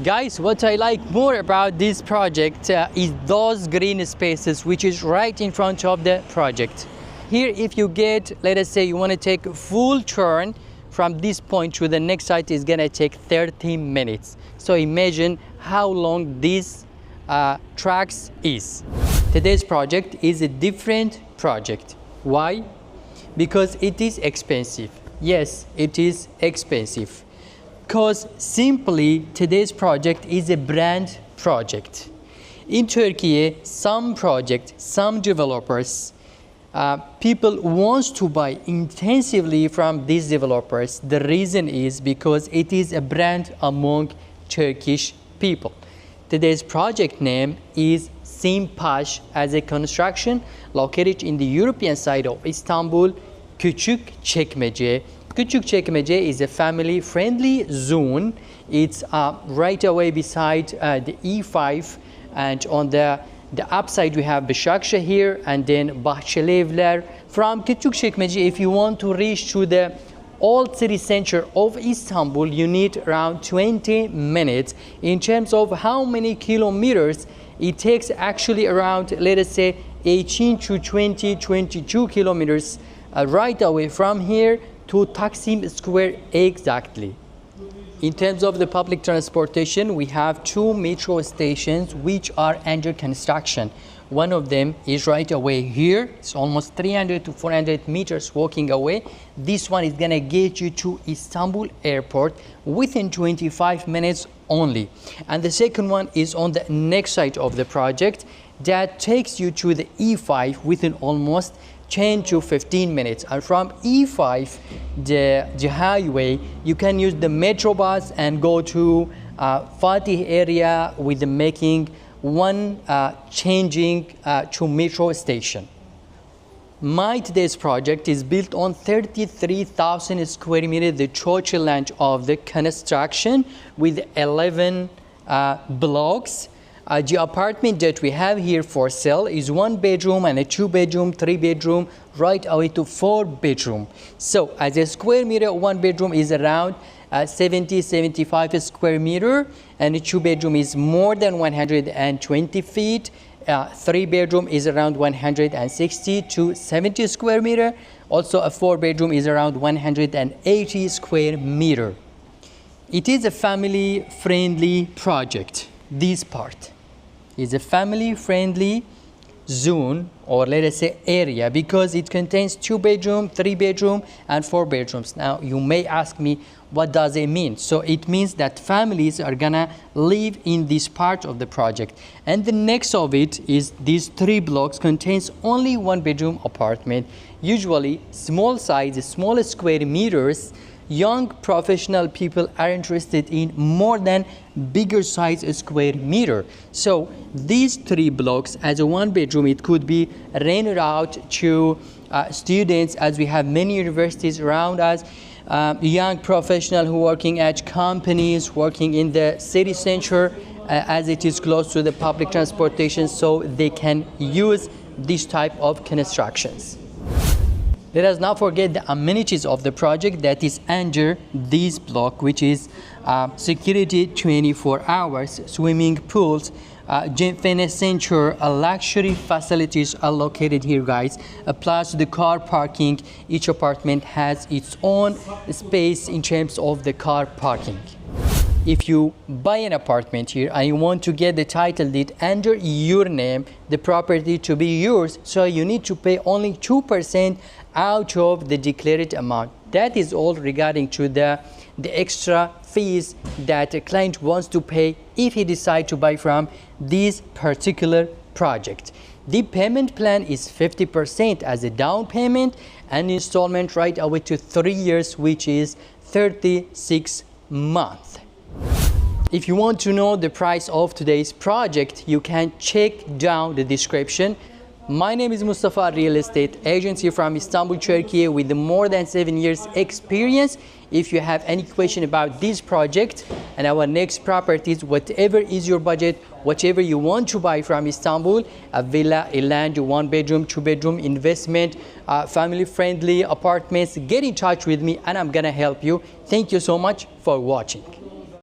Guys, what I like more about this project is those green spaces which is right in front of the project. Here, if you get, let us say you want to take a full turn from this point to the next site, is gonna take 30 minutes. So imagine how long this tracks is. Today's project is a different project. Why? Because it is expensive. Yes, it is expensive. Because simply today's project is a brand project. In Turkey, some projects, some developers, people want to buy intensively from these developers. The reason is because it is a brand among Turkish people. Today's project name is Simpaş as a construction located in the European side of Istanbul, Küçükçekmece. Küçükçekmece is a family-friendly zone. It's right away beside the E5, and on the upside we have Başakşehir here, and then Bahçelievler. From Küçükçekmece, if you want to reach to the old city center of Istanbul, you need around 20 minutes. In terms of how many kilometers, it takes actually around, let us say, 18 to 22 kilometers right away from here to Taksim Square exactly. In terms of the public transportation, we have 2 metro stations which are under construction. One of them is right away here. It's almost 300 to 400 meters walking away. This one is gonna get you to Istanbul airport within 25 minutes only. And the second one is on the next side of the project that takes you to the E5 within almost 10 to 15 minutes. And from E5, the highway, you can use the metro bus and go to Fatih area with the making one changing to metro station. My today's project is built on 33,000 square meters, the total land of the construction with 11 blocks. The apartment that we have here for sale is 1 bedroom and a 2 bedroom, 3 bedroom, right away to 4 bedroom. So as a square meter, 1 bedroom is around 75 square meter, and a 2 bedroom is more than 120 feet. 3 bedroom is around 160 to 70 square meter. Also a 4 bedroom is around 180 square meter. It is a family friendly project. This part is a family friendly zone, or let us say area, because it contains 2 bedroom, 3 bedroom and 4 bedrooms. Now you may ask me, what does it mean? So it means that families are gonna live in this part of the project. And the next of it is these 3 blocks contains only 1 bedroom apartment, usually small size, small square meters. Young professional people are interested in more than bigger size square meter. So these 3 blocks as a 1 bedroom, it could be rented out to students, as we have many universities around us, young professional who working at companies, working in the city center, as it is close to the public transportation, so they can use this type of constructions. Let us not forget the amenities of the project that is under this block, which is security 24 hours, swimming pools, fitness center, luxury facilities are located here, guys. Plus the car parking. Each apartment has its own space in terms of the car parking. If you buy an apartment here and you want to get the title deed under your name, the property to be yours, so you need to pay only 2% out of the declared amount. That is all regarding to the extra fees that a client wants to pay if he decides to buy from this particular project. The payment plan is 50% as a down payment and installment right away to 3 years, which is 36 months. If you want to know the price of today's project, you can check down the description. My name is Mustafa, real estate agency from Istanbul, Turkey, with more than 7 years experience. If you have any question about this project and our next properties, whatever is your budget, whatever you want to buy from Istanbul, a villa, a land, 1 bedroom, 2 bedroom, investment, family friendly apartments, get in touch with me and I'm gonna help you. Thank you so much for watching.